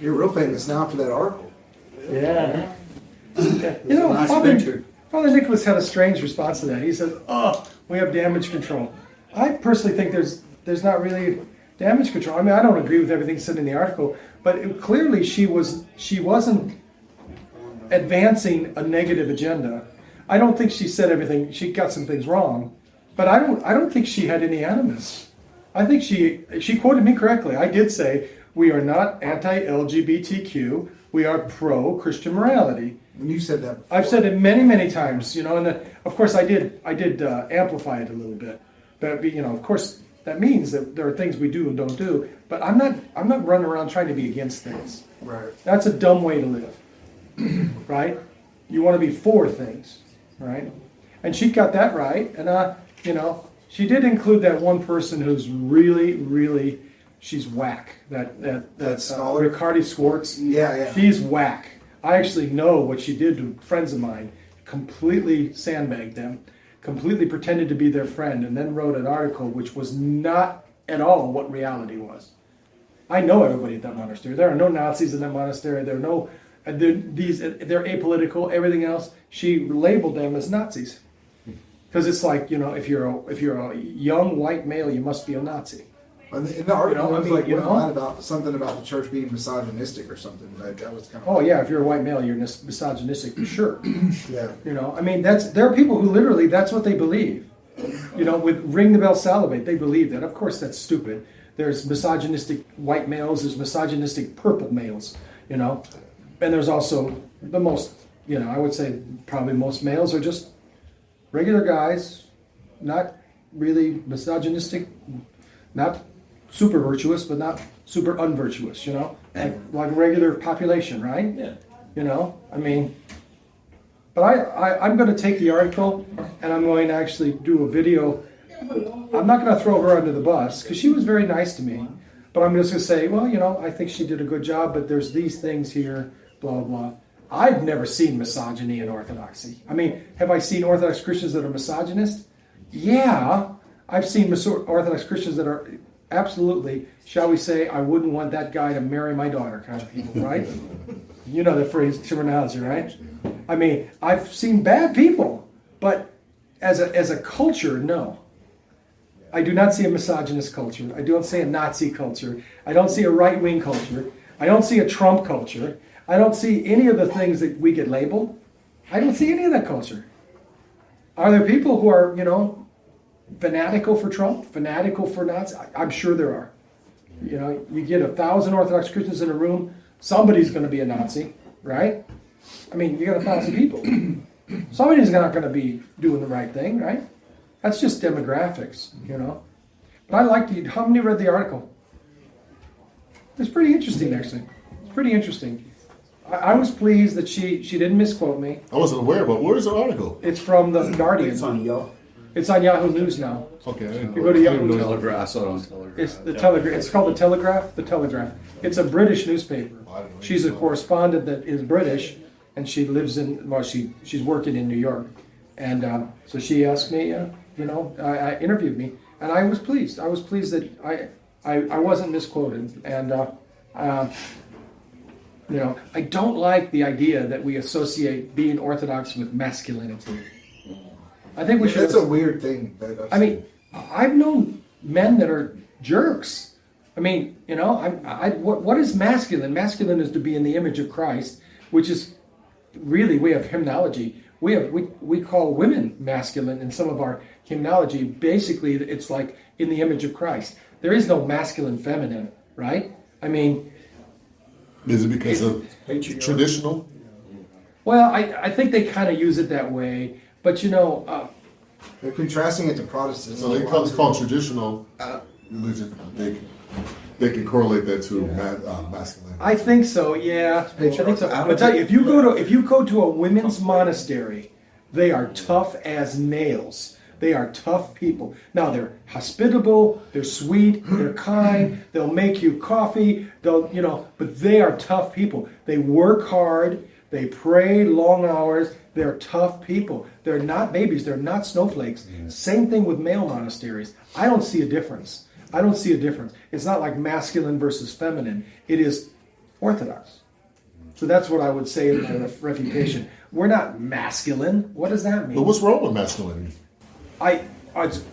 You're real famous now after that article. Yeah. Father Nicholas had a strange response to that. He said, we have damage control. I personally think there's not really damage control. I mean, I don't agree with everything said in the article, but clearly she wasn't advancing a negative agenda. I don't think she said everything. She got some things wrong, but I don't think she had any animus. I think she quoted me correctly. I did say we are not anti-LGBTQ. We are pro-Christian morality. When you said that before. I've said it many, many times, and of course I did amplify it a little bit. But of course that means that there are things we do and don't do. But I'm not running around trying to be against things. Right. That's a dumb way to live. Right? You want to be for things, right? And she got that right, and she did include that one person who's really, really, she's whack. That scholar? Ricardi Schwartz. Yeah. She's whack. I actually know what she did to friends of mine. Completely sandbagged them, completely pretended to be their friend, and then wrote an article which was not at all what reality was. I know everybody at that monastery. There are no Nazis in that monastery. They're apolitical. Everything else, she labeled them as Nazis, because it's like if you're a young white male, you must be a Nazi. In the article, it was about something about the church being misogynistic or something. That was kind of. Oh yeah, if you're a white male, you're misogynistic for sure. Yeah. There are people who literally that's what they believe. With ring the bell, salivate, they believe that. Of course, that's stupid. There's misogynistic white males. There's misogynistic purple males. And there's also the most. I would say probably most males are just regular guys, not really misogynistic, not super virtuous, but not super unvirtuous, like regular population, right? Yeah. But I'm going to take the article and I'm going to actually do a video. I'm not going to throw her under the bus because she was very nice to me, but I'm just going to say, well, I think she did a good job, but there's these things here, blah, blah. I've never seen misogyny in Orthodoxy. Have I seen Orthodox Christians that are misogynist? Yeah. I've seen Orthodox Christians that are absolutely, shall we say, I wouldn't want that guy to marry my daughter kind of people, right? You know the phrase, terminology, right? I've seen bad people, but as a culture, no. I do not see a misogynist culture. I don't see a Nazi culture. I don't see a right-wing culture. I don't see a Trump culture. I don't see any of the things that we get labeled. I don't see any of that culture. Are there people who are, fanatical for Trump, fanatical for Nazi? I'm sure there are. You get 1,000 Orthodox Christians in a room, somebody's going to be a Nazi, right? You got 1,000 people. Somebody's not going to be doing the right thing, right? That's just demographics, But I liked it. How many read the article? It's pretty interesting, actually. It's pretty interesting. I was pleased that she didn't misquote me. I wasn't aware, but where's the article? It's from the Guardian. It's on Yahoo. It's on Yahoo News now. Okay, I didn't You know. go to Yahoo Telegraph. I saw it on Telegraph. It's the Telegraph. It's called the Telegraph. The Telegraph. It's a British newspaper. She's a correspondent that is British, and she lives in. Well, she's working in New York, and so she asked me. I interviewed me, and I was pleased. I was pleased that I wasn't misquoted, and I don't like the idea that we associate being Orthodox with masculinity. I think we should. That's a weird thing. I've known men that are jerks. What is masculine? Masculine is to be in the image of Christ, which is really, we have hymnology. We call women masculine in some of our hymnology. Basically, it's like in the image of Christ. There is no masculine feminine, right? Is it because of traditional? Well, I think they kind of use it that way, but they're contrasting it to Protestants. So it comes called traditional religion. They can correlate that to masculinity. I think so. Yeah, I think so. I'll tell you, if you go to a women's monastery, they are tough as nails. They are tough people. Now they're hospitable, they're sweet, they're kind. They'll make you coffee. But they are tough people. They work hard. They pray long hours. They're tough people. They're not babies. They're not snowflakes. Same thing with male monasteries. I don't see a difference. It's not like masculine versus feminine. It is Orthodox. So that's what I would say in my refutation. We're not masculine. What does that mean? But what's wrong with masculinity? I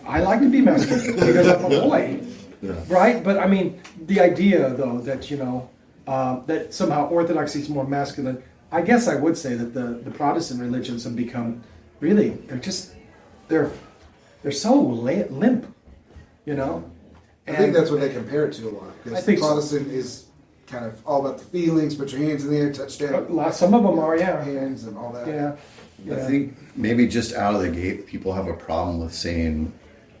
like to be masculine because I'm a boy, Yeah. right? But I mean, the idea though that that somehow Orthodoxy is more masculine. I guess I would say that the Protestant religions have become really they're so limp, I think that's what they compare it to a lot. I Because think so. Protestant is kind of all about the feelings, put your hands in the air, touch down, Some of them are, yeah, hands and all that. yeah. I think maybe just out of the gate, people have a problem with saying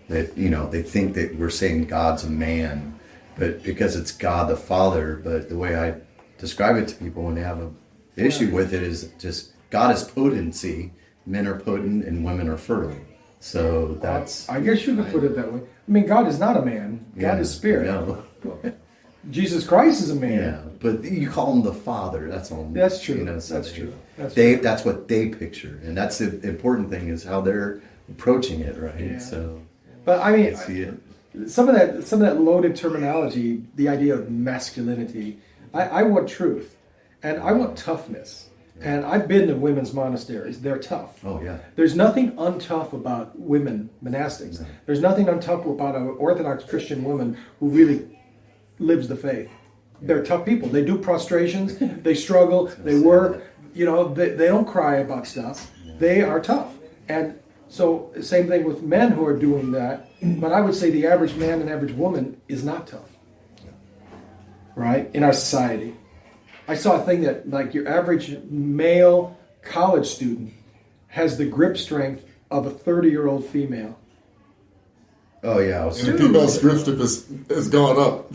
that, they think that we're saying God's a man, but because it's God the Father. But the way I describe it to people when they have an issue with it is just God is potency, men are potent, and women are fertile. So that's. I guess you could put it that way. I mean, God is not a man. God is spirit. No. Jesus Christ is a man. Yeah, but you call him the Father. That's all. That's true. So That's true. That's That's what they picture, and that's the important thing is how they're approaching it, right? Yeah. So, But I mean, see it. some of that loaded terminology, the idea of masculinity. I want truth, and I want toughness. And I've been to women's monasteries. They're tough. Oh yeah. There's nothing untough about women monastics. No. There's nothing untough about an Orthodox Christian woman who really lives the faith. They're tough people. They do prostrations. They struggle. They work. They don't cry about stuff. They are tough. And so same thing with men who are doing that. But I would say the average man and average woman is not tough. Right? In our society. I saw a thing that like your average male college student has the grip strength of a 30-year-old female. Oh yeah. And the female grip strength has gone up.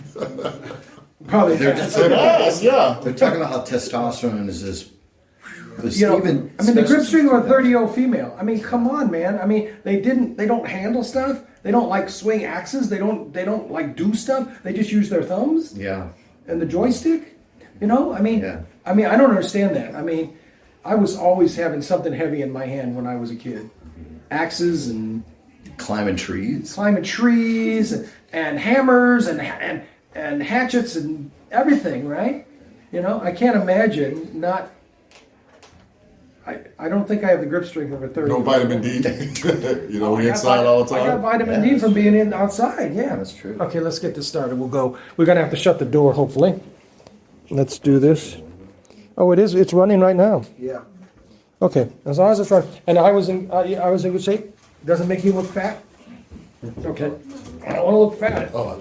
Probably. They're just Yeah. they're talking about how testosterone is just. The grip strength of a 30-year-old female. I mean, come on, man. I mean, they don't handle stuff. They don't like swing axes. They don't like do stuff. They just use their thumbs Yeah. and the joystick. I mean, Yeah. I don't understand that. I mean, I was always having something heavy in my hand when I was a kid. Axes and Climbing trees. and hammers and hatchets and everything, right? I can't imagine not. I don't think I have the grip strength of a 30. No vitamin D. We're inside all the I got time. vitamin D from being outside. Yeah, That's true. Okay, let's get this started. We're gonna have to shut the door, hopefully. Let's do this. Oh, it is. It's running right now. Yeah. Okay, as long as it's running. And I was in good shape. Doesn't make me look fat. Okay. I don't want to look fat. Oh,